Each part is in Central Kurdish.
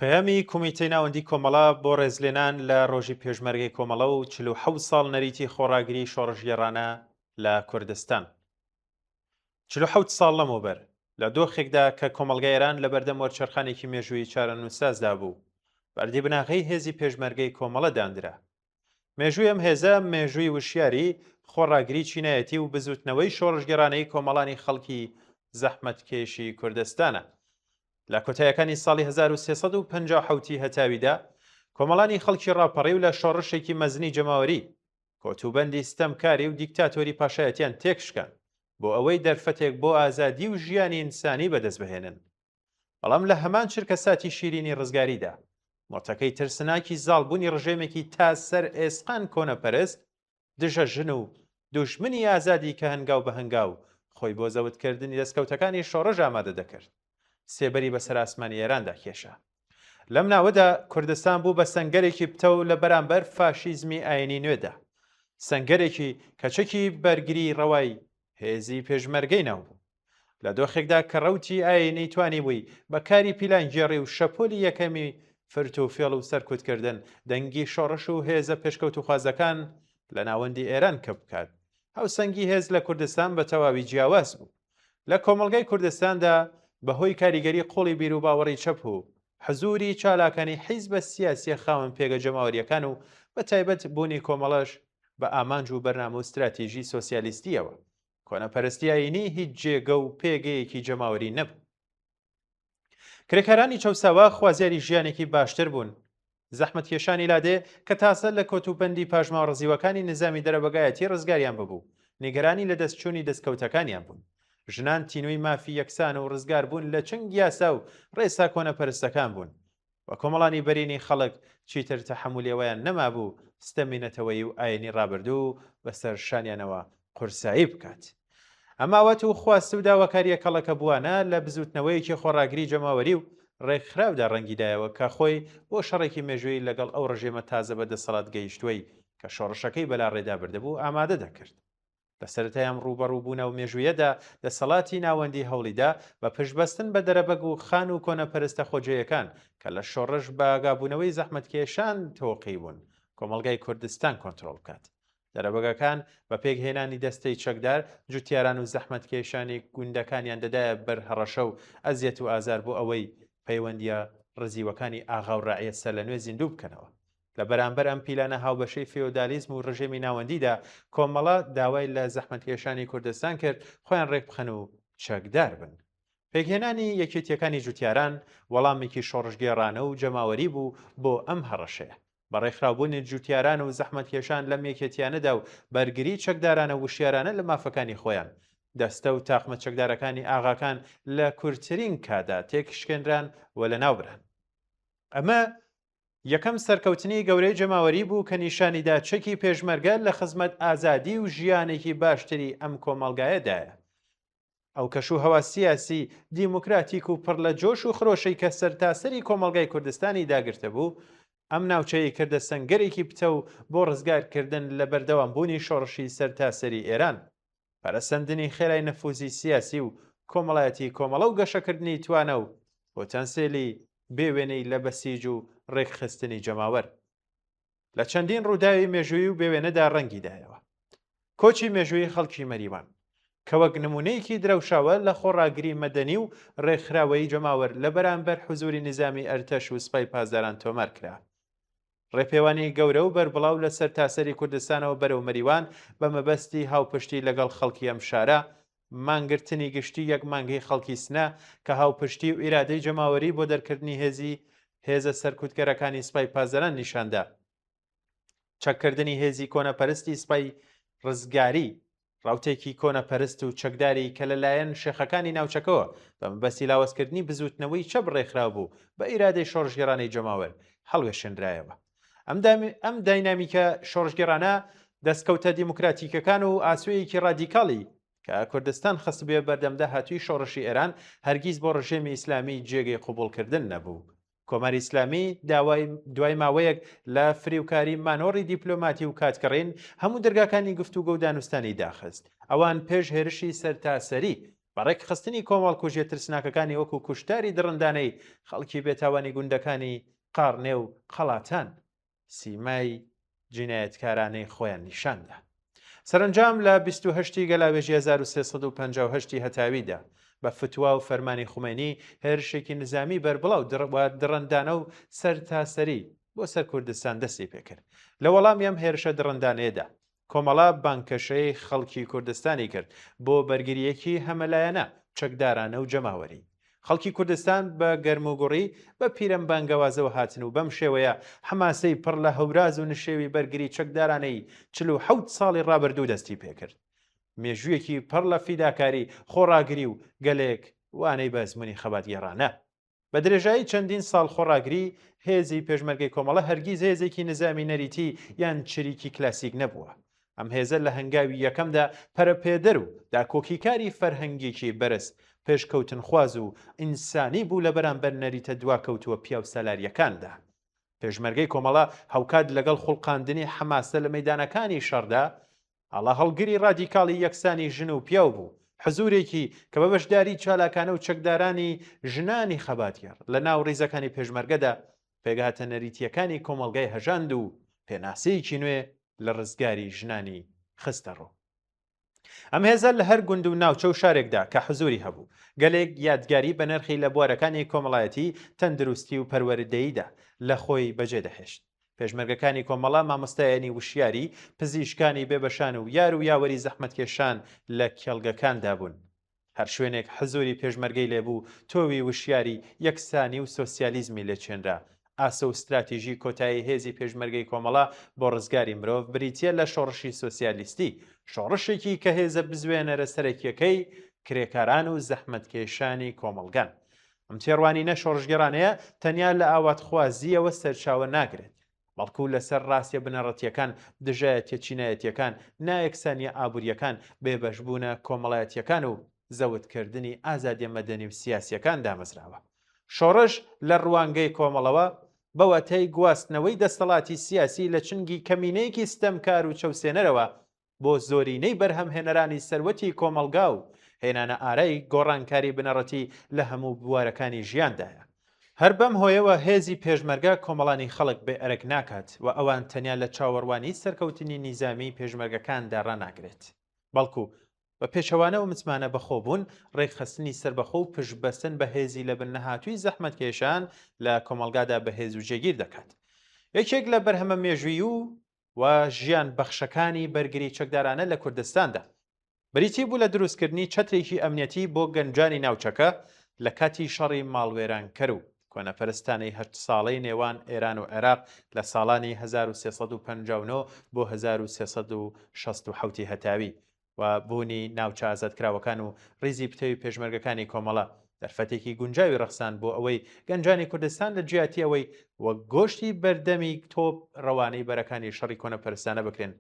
پەیامی کۆمیتەی ناوەندی کۆمەڵە بۆ ڕێزلێنان لە ڕۆژی پێشمەرگەی کۆمەڵە و 47 ساڵ نەریتی خۆڕاگری شۆڕژگێڕانە لە کوردستان. 47 ساڵ لەمەوبەر لە دۆخێکدا کە کۆمەڵگای ئێران لە بەردەم وەرچەرخانێکی مێژووی چارەنووسازدا بوو، بەردی بناغەی هێزی پێشمەرگەی کۆمەڵە دانرا. مێژووی ئەم هێزە مێژووی وشیاری خۆڕاگری چینایەتی و بزوتنەوەی شۆڕژگێڕانەی کۆمەڵانی خەڵکی زەحمەتکێشی کوردستانە. لە کۆتاییەکانی ساڵی 1350 هەتاویدا کۆمەڵانی خەڵکی ڕاپەڕی و لە شۆڕشێکی مەزنی جەماوەری کۆتوبەندی ستەمکاری و دیکتاتۆری پاشایەتیان تێکشکان بۆ ئەوەی دەرفەتێک بۆ ئازادی و ژیانی ئینسانی بەدەست بهێنن. بەڵام لە هەمان چرکە ساتی شیرینی ڕزگاریدا مۆتەکەی ترسناکی زاڵبوونی ڕژێمێکی تا سەر ئێسقان کۆنەپەرست دژە ژن و دوژمنی ئازادی کە هەنگاو بە هەنگاو خۆی بۆ زەوتکردنی دەستکەوتەکانی شۆڕژ ئامادە دەکرد سێبەری بەسەر ئاسمانی ئێراندا کێشە. لەم ناوەدا کوردستان بوو بە سەنگەرێکی پتە و لە بەرامبەر فاشیزمی ئاینی نوێدا، سەنگەرێکی کەچەکی بەرگری ڕەوای هێزی پێشمەرگەی ناوبوو. لە دۆخێکدا کە ڕەوتی ئاینی توانی بووی بەکاری پیلانگێڕی و شەپۆلی یەکەمی فرت و فێڵ و سەرکوتکردن دەنگی شۆڕش و هێزە پێشکەوت و خوازەکان لە ناوەندی ئێران کە بکات. هەوسەنگی هێز لە کوردستان بە تەواوی جیاواز بوو. لە کۆمەڵگای کوردستاندا بەهۆی کاریگەری قوڵی بیر و باوەڕی چەپ و حزوری چالاکانی حیزبە سیاسیە خاوەن پێگە جەماوەریەکان و بە تایبەت بوونی کۆمەڵەش بە ئامانج و بەرنامە و استراتیژی سۆسیالیستیەوە، کۆنەپەرستی ئاینی هیچ جێگە و پێگەیەکی جەماوەری نەبوو. کرێکارانی چەوساوا خوازیاری ژیانێکی باشتر بوون. زەحمەتکێشانی لادێ کە تاسە لە کۆتوبەندی پاژماوە ڕزیوەکانی نظامی دەرەبگایەتی ڕزگاریان ببوو، نیگەرانی لە دەستچوونی دەستکەوتەکانیان بوون. ژنان تینووی مافی یەکسان و ڕزگار بوون لە چنگ یاسا و ڕێسا کۆنەپەرستەکان بوون. وە کۆمەڵانی بەرینی خەڵک چیتر تەحەمولیەوەیان نەمابوو ستەمینەتەوەی و ئاینی ڕابردوو بەسەر شانیانەوە قورسایی بکات. ئەماوەت و خواست و داواکاریە کەڵەکە بووانە لە بزوتنەوەیەکی خۆڕاگری جەماوەری و ڕێکخراودا ڕەنگیدایەوە کە خۆی بۆ شەڕێکی مێژووی لەگەڵ ئەو ڕژێمە تازە بە دەسەڵات گەیشتووی کە شۆڕشەکەی بەلا ڕێدا بردەبوو ئامادە دەکرد. لە سەرەتایان ڕوبەڕووبوونە و مێژوویەدا دەسەڵاتی ناوەندی هەوڵیدا بە پشتبەستن بە دەرەبەگ و خان و کۆنەپەرستە خۆجەیەکان کە لە شۆڕش بە ئاگابوونەوەی زەحمەتکێشان تۆقی بوون کۆمەڵگای کوردستان کۆنتڕۆڵ بکات. دەرەبەگەکان بە پێکهێنانی دەستەی چەکدار جوتیاران و زەحمەتکێشانی گوندەکانیان دەدایە بەر هەڕەشە و ئەزیەت و ئازار بۆ ئەوەی پەیوەندیە ڕزیوەکانی ئاغا و ڕاعیەت سەر لە نوێ زیندوو بکەنەوە. لە بەرامبەر ئەم پیلانە هاوبەشەی فێودالیزم و ڕژێمی ناوەندیدا کۆمەڵە داوای لە زەحمەتکێشانی کوردستان کرد خۆیان ڕێک بخەن و چەکدار بن. پێکهێنانی یەکێتیەکانی جوتیاران وەڵامێکی شۆڕژگێڕانە و جەماوەری بوو بۆ ئەم هەڕەشەیە. بەڕێکخراوبوونی جوتیاران و زەحمەتکێشان لەم یەکێتیانەدا و بەرگری چەکدارانە وشیارانە لە مافەکانی خۆیان دەستە و تاقمە چەکدارەکانی ئاغاکان لە کورتترین کادا تێکشکێنران و لە ناوبران. ئەمە یەکەم سەرکەوتنی گەورەی جەماوەری بوو کە نیشانیدا چەکی پێشمەرگە لە خزمەت ئازادی و ژیانێکی باشتری ئەم کۆمەڵگایەدایە. ئەو کەش و هەوا سیاسی دیموکراتیک و پڕ لە جۆش و خرۆشەی کە سەرتاسەری کۆمەڵگای کوردستانی داگرتە بوو، ئەم ناوچەی کردە سەنگەرێکی پتە و بۆ ڕزگارکردن لە بەردەوامبوونی شۆڕشی سەرتاسەری ئێران، پەرەسەندنی خێرای نەفوزی سیاسی و کۆمەڵایەتی کۆمەڵە و گەشەکردنی توانە و پۆتەنسیێلی بێوێنەی لە بەسیج و ڕێکخستنی جەماوەر لە چەندین ڕووداوی مێژووی و بێوێنەدا ڕەنگیدایەوە. کۆچی مێژووی خەڵکی مەریوان کە وەک نمونەیەکی درەوشاوە لە خۆڕاگری مەدەنی و ڕێکخراوەی جەماوەر لە بەرامبەر حوزوری نظامی ئەرتەش و سوپای پازداران تۆمار کرا. ڕێپێوانی گەورە و بەربڵاو لە سەر تاسەری کوردستانەوە بەرەو مەریوان بە مەبەستی هاوپشتی لەگەڵ خەڵکی ئەم شارە، مانگرتنی گشتی یەک مانگەی خەڵکی سنە کە هاوپشتی و ئیرادەی جەماوەری بۆ دەرکردنی هێزە سەرکوتگەرەکانی سوپای پازداران نیشاندا، چەککردنی هێزی کۆنەپەرستی سوپای ڕزگاری، ڕاوتێکی کۆنەپەرست و چەکداری کە لەلایەن شێخەکانی ناوچەکەوە بە مەبەستی لاوەزکردنی بزوتنەوەی چەپ ڕێکخراو بوو بە ئیرادەی شۆڕژگێڕانەی جەماوەر هەڵوێشێنرایەوە. ئەم داینامیکە شۆڕژگێڕانە دەستکەوتە دیموکراتیکەکان و ئاسوەیەکی ڕادیکاڵی کە کوردستان خست بێ بەردەمدا هاتووی شۆڕشی ئێران هەرگیز بۆ ڕژێمی ئیسلامی جێگەی قوبوڵکردن نەبوو. کۆماری ئیسلامی دوای ماوەیەک لە فریوکاری مانۆڕی دیپلۆماتی و کاتکڕین هەموو دەرگاکانی گفتوگۆ و دانوستانی داخست. ئەوان پێش هێرشی سەرتاسەری بەڕێک خستنی کۆمەڵکوژیە ترسناکەکانی وەکو کوشتاری دڕندانەی خەڵکی بێتاوانی گوندەکانی قارنێ و قەڵاتان سیمای جینایەتکارانەی خۆیان نیشاندا. سەرنجام لە 28 گەلاوێژی 1350 هەتاویدا بە فتووا و فەرمانی خومێنی هێرشێکی نظامی بەربڵاو دڕندانە و سەرتاسەری بۆ سەر کوردستان دەستی پێکرد. لە وەڵامی ئەم هێرشە دڕندانەیەدا کۆمەڵا بانکەشەی خەڵکی کوردستانی کرد بۆ بەرگریەکی هەمەلایەنە چەکدارانە و جەماوەری. خەڵکی کوردستان بە گەرموگوڕی بە پیرەم بانگەوازەوە هاتن و بەم شێوەیە حماسەی پڕ لە هەوراز و نشێوی بەرگری چەکدارانەی 47 ساڵی ڕابردوو دەستی پێکرد. مێژوویەکی پڕ لە فیداکاری خۆڕاگری و گەلێک وانەی بە زمانی خەبات گێڕانە. بە درێژایی چەندین ساڵ خۆڕاگری هێزی پێشمەرگەی کۆمەڵە هەرگیز هێزێکی نظامی نەریتی یان چریکی کلاسیک نەبووە. ئەم هێزە لە هەنگاوی یەکەمدا پەرەپێدەر و داکۆکیکاری فەرهەنگێکی بەرز پێشکەوتن خواز و ئینسانی بوو لە بەرامبەر نەریتە دواکەوتووە پیاو سەلاریەکاندا. پێشمەرگەی کۆمەڵە هەوکات لەگەڵ خوڵقاندنی حەماسە لە مەیدانەکانی شەڕدا ئاڵا هەڵگری ڕادیکاڵی یەکسانی ژن و پیاو بوو، حزورێکی کە بە بەشداری چالاکانە و چەکدارانی ژنانی خەباتیار لە ناو ڕیزەکانی پێشمەرگەدا پێگاتە نەریتیەکانی کۆمەڵگای هەژاند و پێناسەیەکی نوێ لە ڕزگاری ژنانی خستە ڕۆ. ئەم هێزە لە هەر گوند و ناوچە و شارێکدا کە حزوری هەبوو گەلێک یادگاری بە نرخی لە بوارەکانی کۆمەڵایەتی تەندروستی و پەروەردەییدا لە خۆی بەجێ دەهێشت. پێشمەرگەکانی کۆمەڵا مامۆستایانی وشیاری، پزیشکانی بێبەشان و یار و یاوەری زەحمەتکێشان لە کێڵگەکاندا بوون. هەر شوێنێک حزوری پێشمەرگەی لێبوو تۆوی وشیاری یەکسانی و سۆسیالیزمی لێچێنرا. ئاسە و استراتیژی کۆتایی هێزی پێشمەرگەی کۆمەڵا بۆ ڕزگاری مرۆڤ بریتیە لە شۆڕشی سۆسیالیستی، شۆڕشێکی کە هێزە بزوێنەرە سەرەکیەکەی کرێکاران و زەحمەتکێشانی کۆمەڵگان. ئەم تێڕوانینە شۆڕژگەرانەیە تەنیا لە ئاواتخوازیەوە سەرچاوە ناگرێت، بەڵکو لەسەر ڕاستیە بنەڕەتیەکان، دژایەتیە چینایەتیەکان، نایەکسانیە ئابوووریەکان، بێبەشبوونە کۆمەڵایەتیەکان و زەوتکردنی ئازادیە مەدەنی و سیاسیەکان دامەزراوە. شۆڕش لە ڕوانگەی کۆمەڵەوە بەوەتەی گواستنەوەی دەسەڵاتی سیاسی لە چنگی کەمینەیەکی ستەمکار و چەوسێنەرەوە بۆ زۆرینەی بەرهەمهێنەرانی سەروەتی کۆمەلگا و هێنانە ئارەی گۆڕانکاری بنەڕەتی لە هەموو بوارەکانی ژیاندایە. هەر بەم هۆیەوە هێزی پێشمەرگە کۆمەڵانی خەڵک بێ ئەرک ناکات و ئەوان تەنیا لە چاوەڕوانی سەرکەوتنی نیزامی پێشمەرگەکاندا ڕناگرێت، بەڵکو بە پێچەوانە و متمانە بەخۆبوون ڕێکخستنی سربەخۆ و پشتبەستن بە هێزی لە بنەهاتووی زەحمەتکێشان لە کۆمەلگادا بەهێز و جێگیر دەکات. یەکێک لە بەرهەمە مێژووی و ژیان بەخشەکانی بەرگری چەکدارانە لە کوردستاندا بریتی بوو لە دروستکردنی چەترێکی ئەمنیەتی بۆ گەنجانی ناوچەکە لە کاتی شەڕی ماڵوێرانکەر و کۆنەپەرستانەی 8 ساڵەی نێوان ئێران و عێراق لە ساڵانی 1359 بۆ 1367 هەتاوی و بوونی ناوچە ئازادکراوەکان و ڕیزی پتەوی پێشمەرگەکانی کۆمەڵە دەرفەتێکی گونجاوی ڕەخسان بۆ ئەوەی گەنجانی کوردستان لە جیاتی ئەوەی وەک گۆشتی بەردەمی تۆپ ڕەوانەی بەرەکانی شەڕی کۆنەپەرستانە بکرێن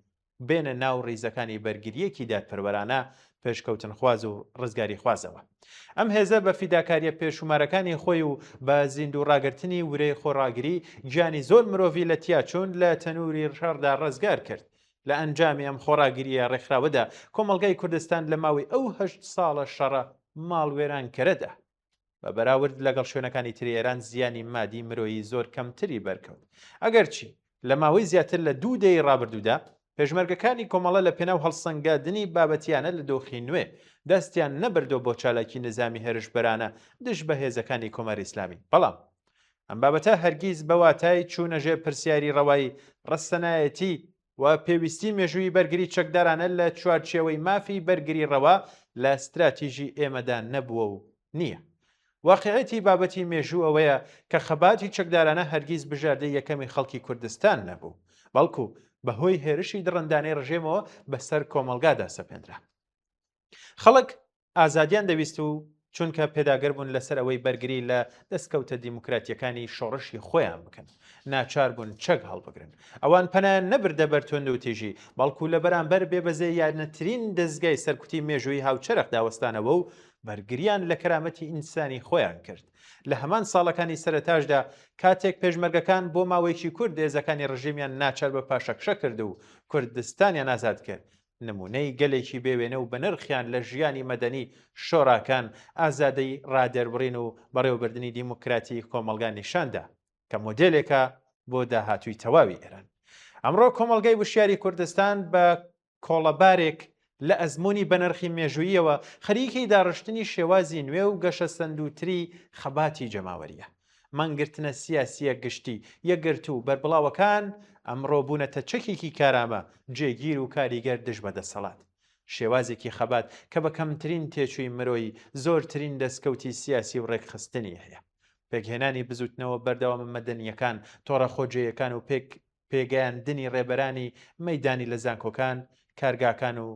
بێنە ناو ڕیزەکانی بەرگریەکی دادپەروەرانە پێشکەوتن خواز و ڕزگاری خوازەوە. ئەم هێزە بە فیداکاریە پێشومارەکانی خۆی و بە زیندوو ڕاگررتنی ورەی خۆڕاگری گیانی زۆر مرۆڤی لە تیاچوون لە تەنووری ڕشاردا ڕزگار کرد. لە ئەنجامی ئەم خۆڕاگریە ڕێکخراوەدا کۆمەلگای کوردستان لە ماوەی ئەو 8 ساڵە شەڕە ماڵوێرانکەرەدا بە بەراورد لەگەڵ شوێنەکانی تری ئێران زیانی مادی مرۆیی زۆر کەمتری بەرکەوت. ئەگەرچی لە ماوەی زیاتر لە 2 دەی ڕابردوودا پێشمەرگەکانی کۆمەڵە لە پێناو هەڵسەنگاندنی بابەتیانە لە دۆخی نوێ دەستیان نەبردۆ بۆ چالاکی نظامی هێرشبەرانە دش بە هێزەکانی کۆمەری ئیسلامی. بەڵام ئەم بابەتە هەرگیز بەواتای چوونەژێ پرسیاری ڕەوای ڕەسەنایەتی و پێویستی مێژووی بەرگری چەکدارانە لە چوارچێوەی مافی بەرگری ڕەوا لە استراتیژی ئێمەدا نەبووە و نییە. واقعەتی بابەتی مێژوو ئەوەیە کە خەباتی چەکدارانە هەرگیز بژاردەی یەکەمی خەڵکی کوردستان نەبوو، بەڵکو بەهۆی هێرشی دڕندانەی ڕژێمەوە بەسەر کۆمەلگادا سەپێنرا. خەڵک ئازادیان دەویست و چونکە پێداگەر بوون لەسەر ئەوەی بەرگری لە دەستکەوتە دیموکراتیەکانی شۆڕشی خۆیان بکەن، ناچار بوون چەک هەڵبگرن. ئەوان پەنایان نەبردە بەر تۆند و تیژی، بەڵکو لە بەرامبەر بێبەزێ یارنەترین دەستگای سەرکوتی مێژووی هاوچەرخ داوەستانەوە و بەرگریان لە کەرامەتی ئینسانی خۆیان کرد. لە هەمان ساڵەکانی سەرەتاشدا کاتێک پێشمەرگەکان بۆ ماوەیەکی کورد هێزەکانی ڕژیمیان ناچار بە پاشەکشە کرد و کوردستانیان ئازاد کرد، نمونەی گەلێکی بێوێنە و بە نرخیان لە ژیانی مەدەنی شۆڕاکان ئازادەی ڕادەربڕین و بەڕێوەبردننی دیموکراتی کۆمەلگا نیشاندا کە مۆدلێکە بۆ داهاتووی تەواوی ئێران. ئەمڕۆ کۆمەلگای وشیاری کوردستان بە کۆڵەبارێک لە ئەزمموی بەنرخی مێژوویەوە خەریکەی داڕشتنی شێوازی نوێ و گەشە سندوتری خەباتی جەماوەریە. مانگرتنە سیاسیە گشتی یەکگرت و بەربڵاوەکان ئەمڕۆ بوونەتە چەکێکی کارامە جێگیر و کاریگەر دژ بەدەسەڵات. شێوازێکی خەبات کە بە کەمترین تێچووی مرۆی زۆرترین دەستکەوتی سیاسی و ڕێکخستنی هەیە. پێکهێنانی بزوتنەوە بەردەوام مەدەنیەکان تۆڕە خۆجێیەکان و پێگەیاندنی ڕێبەرانی مەیدانی لە زانکۆکان کارگاکان و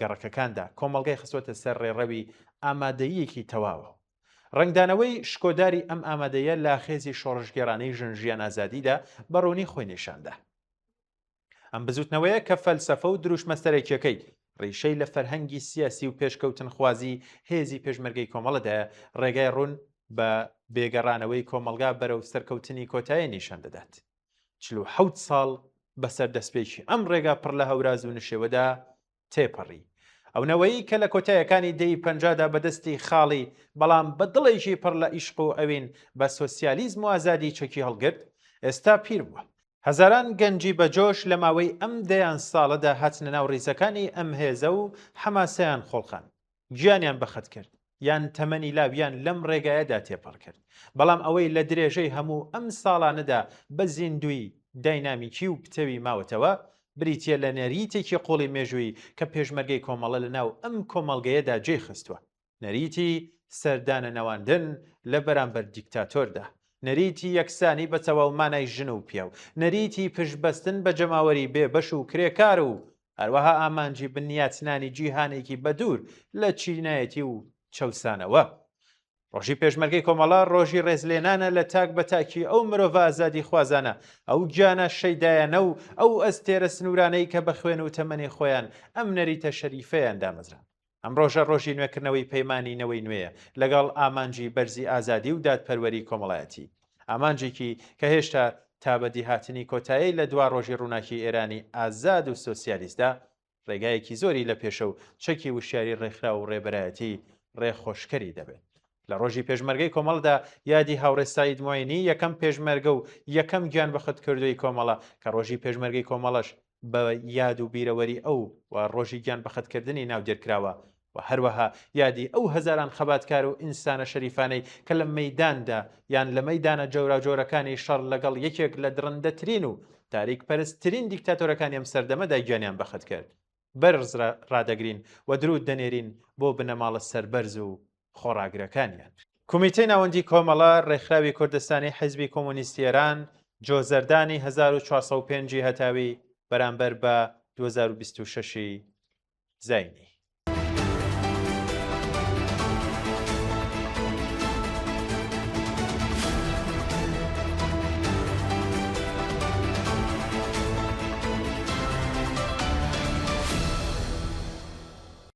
گەڕەکەکاندا کۆمەلگای خستوەتە سەر ڕێڕەوی ئامادەیەکی تەواوە. ڕنگدانەوەی شکۆداری ئەم ئامادەیە لا خێزی شۆڕژگێڕانەی ژنژیان ئازادیدا بەڕوونی خۆی نیشاندا. ئەم بزوتنەوەیە کە فەلسەفە و دروشمەستەرێکیەکەی ڕیشەی لە فەرهەنگی سیاسی و پێشکەوتن خوازی هێزی پێشمەرگەی کۆمەڵەدایە ڕێگای ڕوون بە بێگەڕانەوەی کۆمەلگا بەرەو سەرکەوتنی کۆتایی نیشان دەدات. 47 ساڵ بەسەر دەستپێکی ئەم ڕێگا پڕ لە هەوراز و نشێوەدا تێپەڕی. ئەونەوەی کە لە کۆتایەکانی دەی پەنجادا بەدەستی خاڵی بەڵام بە دڵێکی پڕ لە ئیشق و ئەوین بە سۆسیالیزم و ئازادی چەکی هەڵگرت ئێستا پیر بووە. هەزاران گەنجی بەجۆش لە ماوەی ئەم دەیان ساڵەدا هاتنە ناو ڕیزەکانی ئەم هێزە و حەماسەیان خۆڵخان گیانیان بەخەت کرد یان تەمەنی لاویان لەم ڕێگایەدا تێپەڕ کرد. بەڵام ئەوەی لە درێژەی هەموو ئەم ساڵانەدا بە زیندوی داینامیکی و پتەوی ماوەتەوە بریتە لە نەریتێکی قوڵی مێژووی کە پێشمەرگەی کۆمەڵە لە ناو ئەم کۆمەڵگەیەدا جێ خستووە. نەریتی سەردانە نەواندن لە بەرامبەر دیکتاتۆردا، نەریتی یەکسانی بە تەواومانای ژن و پیاو، نەریتی پشتبەستن بە جەماوەری بێبەش و کرێکار و هەروەها ئامانجی بنیاتنانی جیهانێکی بەدوور لە چینایەتی و چەوسانەوە. ڕۆژی پێشمەرگەی کۆمەڵە ڕۆژی ڕێزلێنانە لە تاک بە تاکی ئەو مرۆڤ ئازادی خوازانە، ئەو گیانە شەیدایەنە و ئەو ئەستێرە سنوورانەی کە بە خوێن و تەمەنی خۆیان ئەم نەریتە شەریفەیان دامەزران. ئەم ڕۆژە ڕۆژی نوێکردنەوەی پەیمانینەوەی نوێیە لەگەڵ ئامانجی بەرزی ئازادی و دادپەروەری کۆمەڵایەتی، ئامانجێکی کە هێشتا تا بەدی هاتنی کۆتایی لە دوا ڕۆژی ڕووناکی ئێرانی ئازاد و سۆسیالیستدا ڕێگایەکی زۆری لە پێشە و چەکی وشیاری ڕێکخرا و ڕێبەرایەتی ڕێخۆشکەری دەبێت. لە ڕۆژی پێشمەرگەی کۆمەڵدا یادی هاوڕێ ساید موینی یەکەم پێشمەرگە و یەکەم گیان بەخت کردووی کۆمەڵە کە ڕۆژی پێشمەرگەی کۆمەڵەش بە یاد و بیرەوەری ئەو و ڕۆژی گیان بەختکردنی ناودێرکراوە و هەروەها یادی ئەو هەزاران خەباتکار و ئینسانە شەریفانەی کە لە مەیداندا یان لە مەیدانە جۆراجۆرەکانی شەڕ لەگەڵ یەکێک لە درڕندەترین و تاریک پەرستترین دیکتاتۆرەکانی ئەم سەردەمەدا گیانیان بەخت کرد. بەرز ڕادەگرین و درود دەنێرین بۆ بنەماڵە سەربەرز و خۆڕاگرەکانیان. کۆمیتەی ناوەندی کۆمەڵە ڕێکخراوی کوردستانی حیزبی کۆمۆنیستی ئێران جۆزەردانی 1405 هەتاوی بەرامبەر بە 2026 زاینی.